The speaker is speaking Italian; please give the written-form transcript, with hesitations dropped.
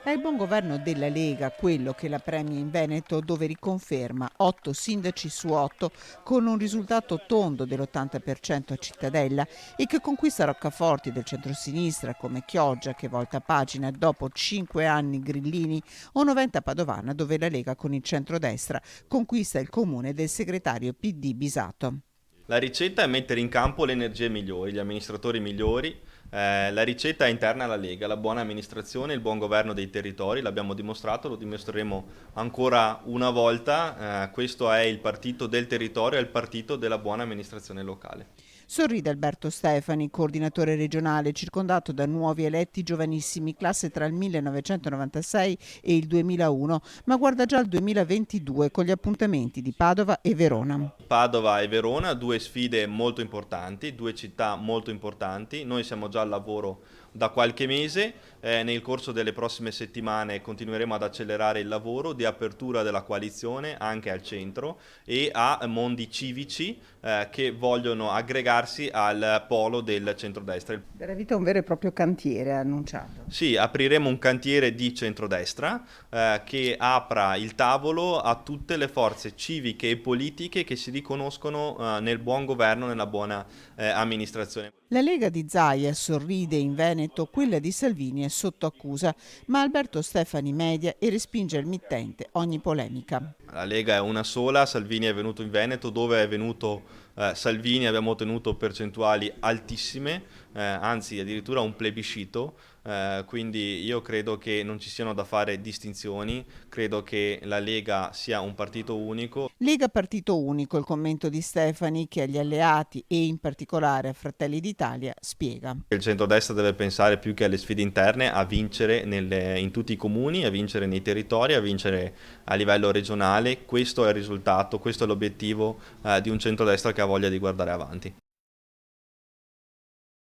È il buon governo della Lega quello che la premia in Veneto, dove riconferma 8 sindaci su 8 con un risultato tondo dell'80% a Cittadella e che conquista roccaforti del centrosinistra come Chioggia che volta pagina dopo 5 anni grillini o Noventa Padovana dove la Lega con il centrodestra conquista il comune del segretario PD Bisato. La ricetta è mettere in campo le energie migliori, gli amministratori migliori. La ricetta è interna alla Lega, la buona amministrazione, il buon governo dei territori, l'abbiamo dimostrato, lo dimostreremo ancora una volta. Questo è il partito del territorio, è il partito della buona amministrazione locale. Sorride Alberto Stefani, coordinatore regionale, circondato da nuovi eletti giovanissimi, classe tra il 1996 e il 2001, ma guarda già al 2022 con gli appuntamenti di Padova e Verona. Padova e Verona, due sfide molto importanti, due città molto importanti. Noi siamo già al lavoro da qualche mese, nel corso delle prossime settimane continueremo ad accelerare il lavoro di apertura della coalizione anche al centro e a mondi civici che vogliono aggregarsi al polo del centrodestra. Darà vita a un vero e proprio cantiere, ha annunciato. Sì, apriremo un cantiere di centrodestra che apra il tavolo a tutte le forze civiche e politiche che si riconoscono nel buon governo, nella buona amministrazione. La Lega di Zaia sorride in Veneto, quella di Salvini è sotto accusa, ma Alberto Stefani media e respinge al mittente ogni polemica. La Lega è una sola, Salvini è venuto in Veneto, dove è venuto Salvini abbiamo ottenuto percentuali altissime, anzi addirittura un plebiscito, quindi io credo che non ci siano da fare distinzioni, credo che la Lega sia un partito unico. Lega partito unico, il commento di Stefani che agli alleati e in particolare a Fratelli d'Italia spiega. Il centrodestra deve pensare più che alle sfide interne a vincere in tutti i comuni, a vincere nei territori, a vincere a livello regionale. Questo è il risultato, questo è l'obiettivo di un centrodestra che ha voglia di guardare avanti.